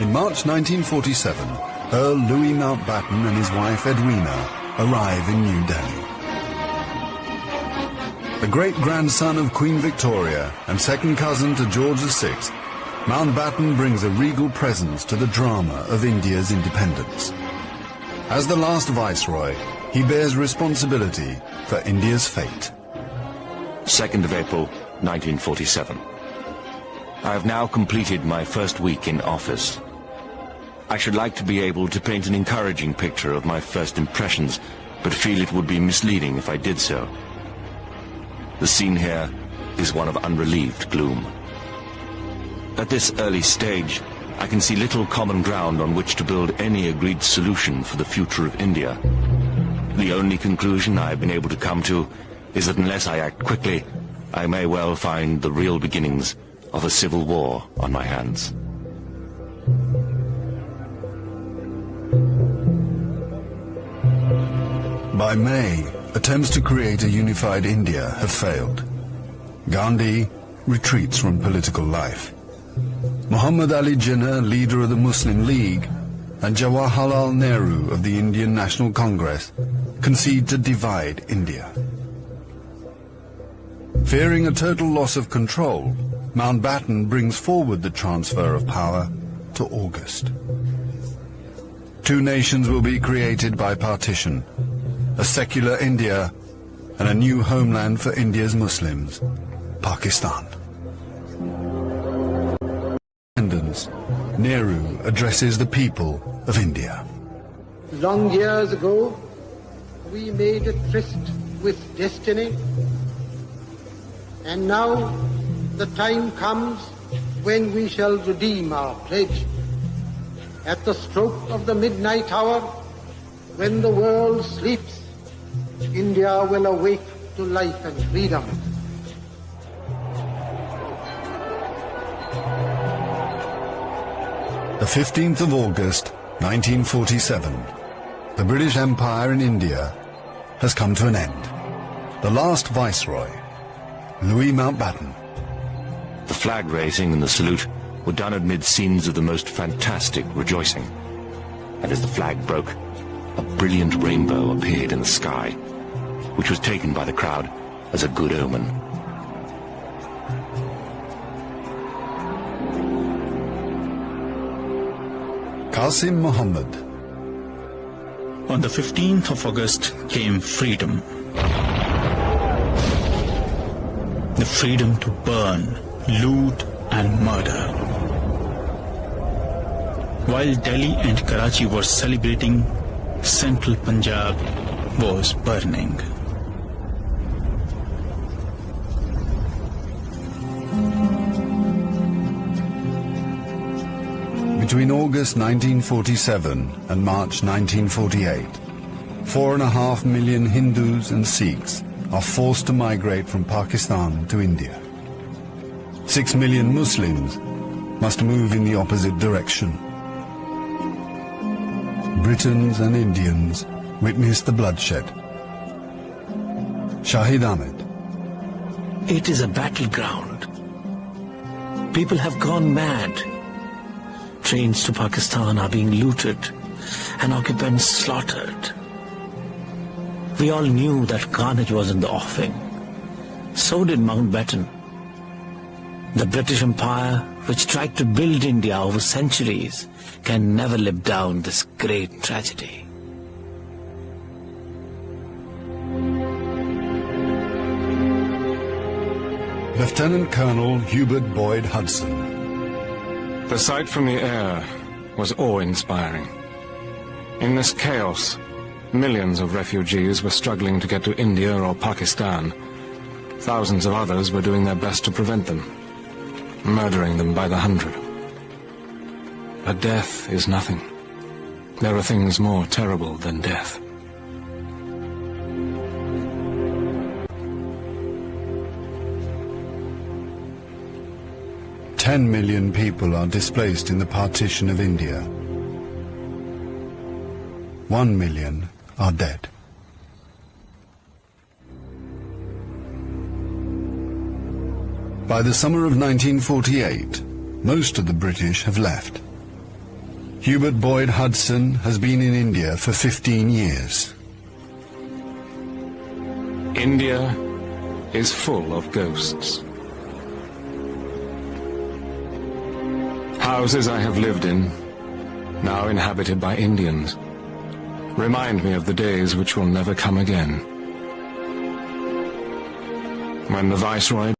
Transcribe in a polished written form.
In March 1947, Earl Louis Mountbatten and his wife Edwina arrive in New Delhi. The great-grandson of Queen Victoria and second cousin to George VI, Mountbatten brings a regal presence to the drama of India's independence. As the last viceroy, he bears responsibility for India's fate. 2nd of April, 1947. I have now completed my first week in office. I should like to be able to paint an encouraging picture of my first impressions, but feel it would be misleading if I did so. The scene here is one of unrelieved gloom. At this early stage, I can see little common ground on which to build any agreed solution for the future of India. The only conclusion I have been able to come to is that unless I act quickly, I may well find the real beginnings of a civil war on my hands. By May, attempts to create a unified India have failed. Gandhi retreats from political life. Muhammad Ali Jinnah, leader of the Muslim League, and Jawaharlal Nehru of the Indian National Congress concede to divide India. Fearing a total loss of control, Mountbatten brings forward the transfer of power to August. Two nations will be created by partition, a secular India and a new homeland for India's Muslims, Pakistan. Independence, Nehru addresses the people of India. Long years ago, we made a tryst with destiny, and now the time comes when we shall redeem our pledge. At the stroke of the midnight hour, when the world sleeps, India will awake to life and freedom. The 15th of August, 1947. The British Empire in India has come to an end. The last viceroy, Louis Mountbatten. The flag raising and the salute were done amid scenes of the most fantastic rejoicing. And as the flag broke, a brilliant rainbow appeared in the sky, which was taken by the crowd as a good omen. Qasim Muhammad. On the 15th of August came freedom. The freedom to burn, loot and murder. While Delhi and Karachi were celebrating, central Punjab was burning. Between August 1947 and March 1948, 4.5 million Hindus and Sikhs are forced to migrate from Pakistan to India. 6 million Muslims must move in the opposite direction. Britons and Indians witness the bloodshed. Shahid Ahmed. It is a battleground. People have gone mad. Trains to Pakistan are being looted and occupants slaughtered. We all knew that carnage was in the offing. So did Mountbatten. The British Empire, which tried to build India over centuries, can never live down this great tragedy. Lieutenant Colonel Hubert Boyd Hudson. The sight from the air was awe-inspiring. In this chaos, millions of refugees were struggling to get to India or Pakistan. Thousands of others were doing their best to prevent them, murdering them by the hundred. But death is nothing. There are things more terrible than death. Ten million people are displaced in the partition of India. 1 million are dead. By the summer of 1948, most of the British have left. Hubert Boyd Hudson has been in India for 15 years. India is full of ghosts. Houses I have lived in, now inhabited by Indians, remind me of the days which will never come again. When the Viceroy